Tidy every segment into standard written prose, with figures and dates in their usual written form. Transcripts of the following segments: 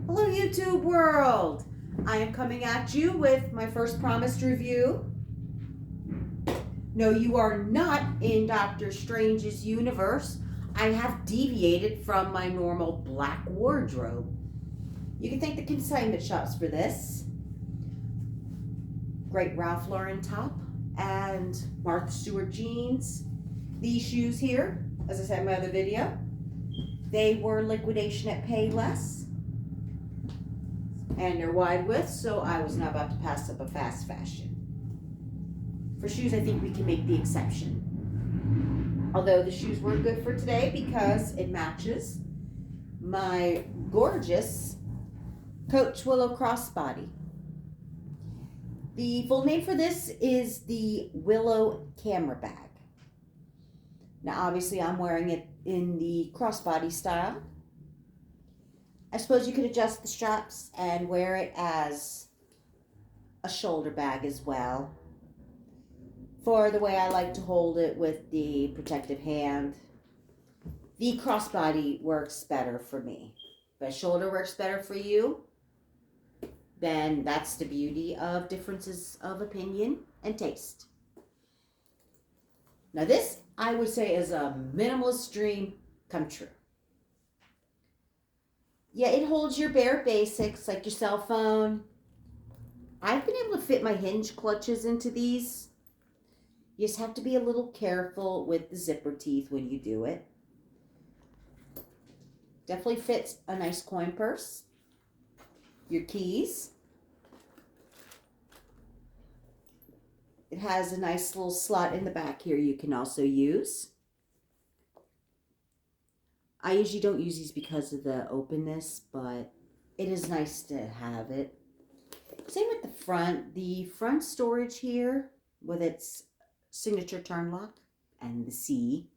Hello YouTube world! I am coming at you with my first promised review. No, you are not in Doctor Strange's universe. I have deviated from my normal black wardrobe. You can thank the consignment shops for this. Great Ralph Lauren top and Martha Stewart jeans. These shoes here, as I said in my other video, they were liquidation at Payless. And they're wide width, so I was not about to pass up a fast fashion. For shoes, I think we can make the exception. Although the shoes were good for today because it matches my gorgeous Coach Willow crossbody. The full name for this is the Willow Camera bag. Now, obviously, I'm wearing it in the crossbody style. I suppose you could adjust the straps and wear it as a shoulder bag as well. For the way I like to hold it with the protective hand, the crossbody works better for me. If a shoulder works better for you, then that's the beauty of differences of opinion and taste. Now this, I would say, is a minimalist dream come true. Yeah, it holds your bare basics like your cell phone. I've been able to fit my hinge clutches into these. You just have to be a little careful with the zipper teeth when you do it. Definitely fits a nice coin purse. Your keys. It has a nice little slot in the back here you can also use. I usually don't use these because of the openness, but it is nice to have it. Same with the front. The front storage here with its signature turn lock and the C.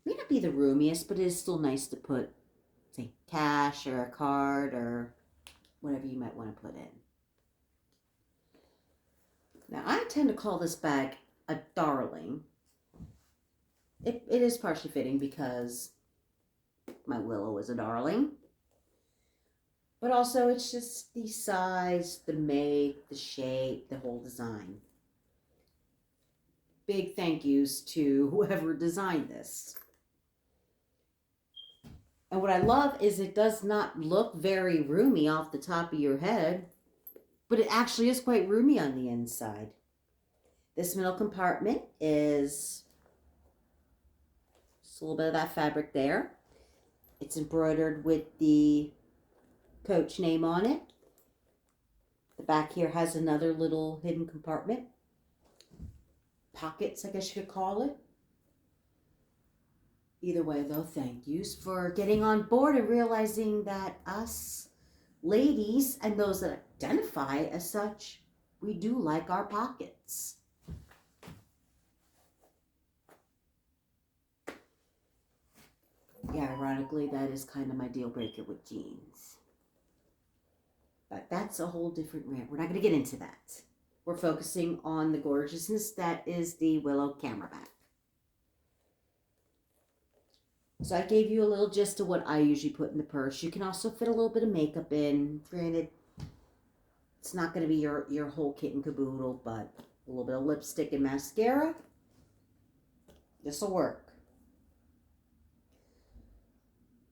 May not be the roomiest, but it is still nice to put, say, cash or a card or whatever you might want to put in. Now, I tend to call this bag a darling. It is partially fitting because my Willow is a darling. But also it's just the size, the make, the shape, the whole design. Big thank yous to whoever designed this. And what I love is it does not look very roomy off the top of your head, but it actually is quite roomy on the inside. This middle compartment is just a little bit of that fabric there. It's embroidered with the Coach name on it. The back here has another little hidden compartment. Pockets, I guess you could call it. Either way, though, thank yous for getting on board and realizing that us ladies and those that identify as such, we do like our pockets. Yeah, ironically, that is kind of my deal breaker with jeans. But that's a whole different rant. We're not going to get into that. We're focusing on the gorgeousness that is the Willow Camera bag. So I gave you a little gist of what I usually put in the purse. You can also fit a little bit of makeup in. Granted, it's not going to be your whole kit and caboodle, but a little bit of lipstick and mascara. This will work.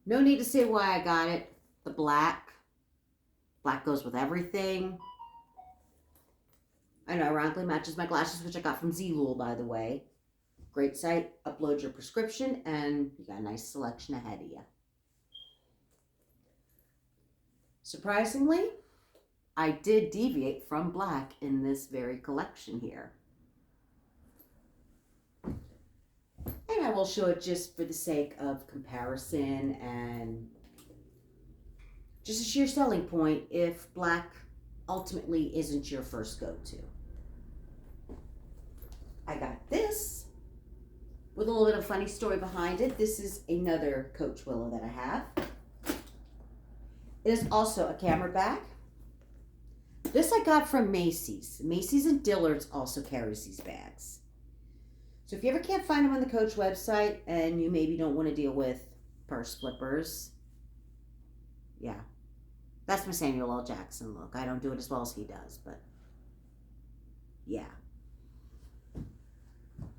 No need to say why I got it. The black. Black goes with everything. I know, ironically matches my glasses, which I got from Zlul, by the way. Great site. Upload your prescription, and you got a nice selection ahead of you. Surprisingly, I did deviate from black in this very collection here. And I will show it just for the sake of comparison and just a sheer selling point if black ultimately isn't your first go-to. I got this with a little bit of funny story behind it. This is another Coach Willow that I have. It is also a camera bag. This I got from Macy's. Macy's and Dillard's also carries these bags. So if you ever can't find them on the Coach website and you maybe don't want to deal with purse flippers, yeah, That's my Samuel L. Jackson look. I don't do it as well as he does, but yeah.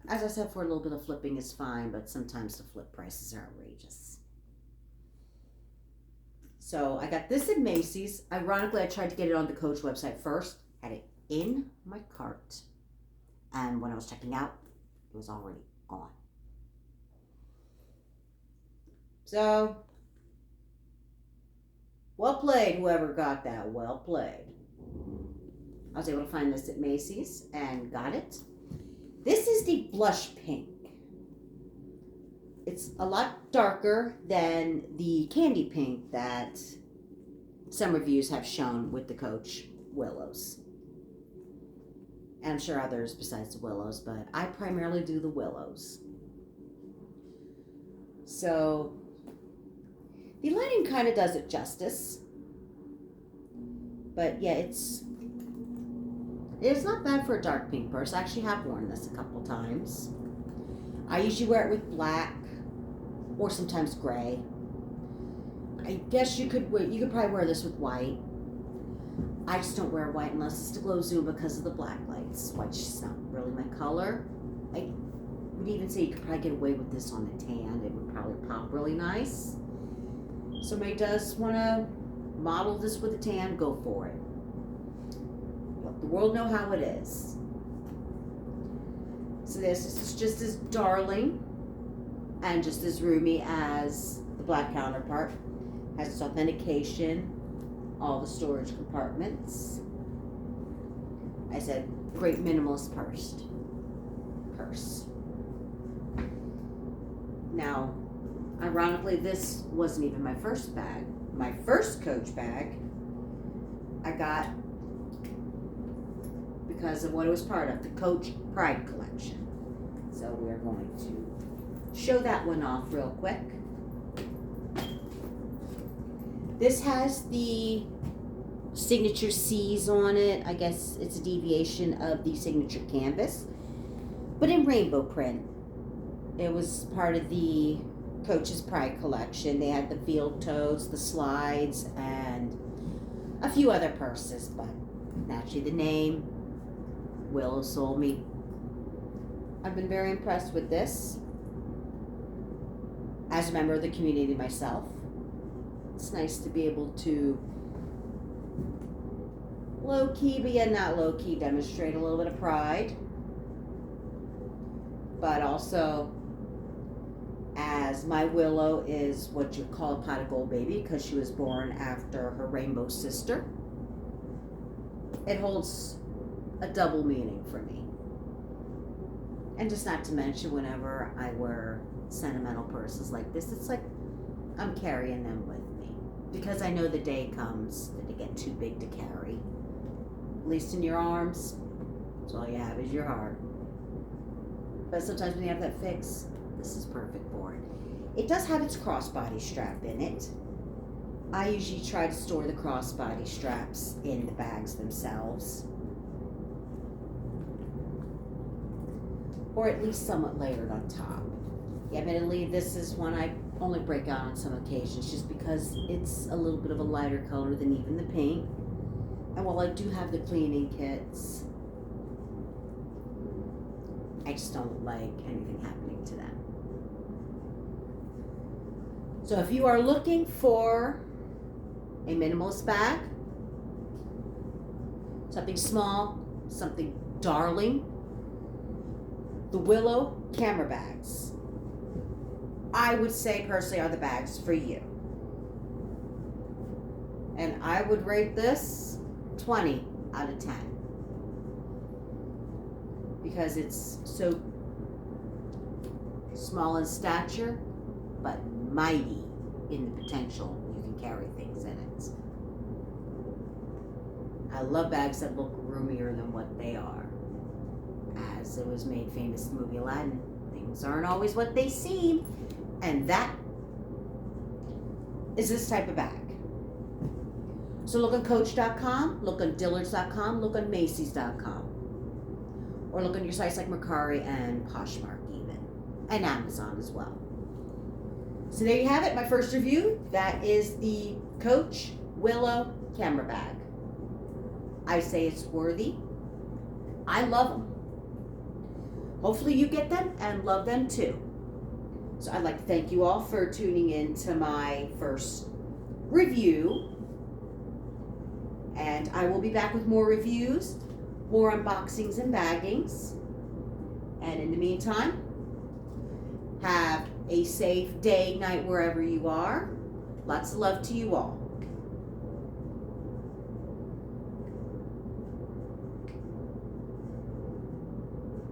As I said, for a little bit of flipping is fine, but sometimes the flip prices are outrageous. So I got this at Macy's. Ironically, I tried to get it on the Coach website first. Had it in my cart. And when I was checking out, it was already gone. So, well played, whoever got that. Well played. I was able to find this at Macy's and got it. This is the blush pink. It's a lot darker than the candy pink that some reviews have shown with the Coach Willows. And I'm sure others besides the Willows, but I primarily do the Willows. So, the lighting kind of does it justice. But yeah, it's not bad for a dark pink purse. I actually have worn this a couple times. I usually wear it with black or sometimes gray. I guess you could probably wear this with white. I just don't wear white unless it's to glow zoom because of the black lights. White's just not really my color. I would even say you could probably get away with this on a tan. It would probably pop really nice. Somebody does want to model this with a tan, go for it. Let the world know how it is. So this is just as darling and just as roomy as the black counterpart. Has its authentication, all the storage compartments. I said, great minimalist purse. Now, ironically, this wasn't even my first bag. My first Coach bag I got because of what it was part of, the Coach Pride collection. So we're going to show that one off real quick. This has the signature C's on it. I guess it's a deviation of the signature canvas, but in rainbow print. It was part of the Coach's Pride collection. They had the field totes, the slides, and a few other purses, but naturally the name Willow sold me. I've been very impressed with this as a member of the community myself. It's nice to be able to low-key, but yet not low-key, demonstrate a little bit of pride, but also as my Willow is what you call a pot of gold baby because she was born after her rainbow sister. It holds a double meaning for me. And just not to mention, whenever I wear sentimental purses like this, it's like I'm carrying them with me because I know the day comes that they get too big to carry. At least in your arms, that's all you have is your heart. But sometimes when you have that fix, this is perfect for it. It does have its crossbody strap in it. I usually try to store the crossbody straps in the bags themselves, or at least somewhat layered on top. Admittedly, this is one I only break out on some occasions just because it's a little bit of a lighter color than even the pink. And while I do have the cleaning kits, I just don't like anything happening to them. So if you are looking for a minimalist bag, something small, something darling, the Willow Camera bags, I would say personally are the bags for you. And I would rate this 20 out of 10. Because it's so small in stature, but mighty in the potential you can carry things in it. I love bags that look roomier than what they are. As it was made famous in the movie Aladdin, things aren't always what they seem. And that is this type of bag. So look on Coach.com, look on Dillard's.com, look on Macy's.com. Or look on your sites like Mercari and Poshmark even. And Amazon as well. So there you have it, my first review. That is the Coach Willow Camera bag. I say it's worthy. I love them. Hopefully you get them and love them too. So I'd like to thank you all for tuning in to my first review. And I will be back with more reviews, more unboxings and baggings. And in the meantime, have a safe day, night, wherever you are. Lots of love to you all.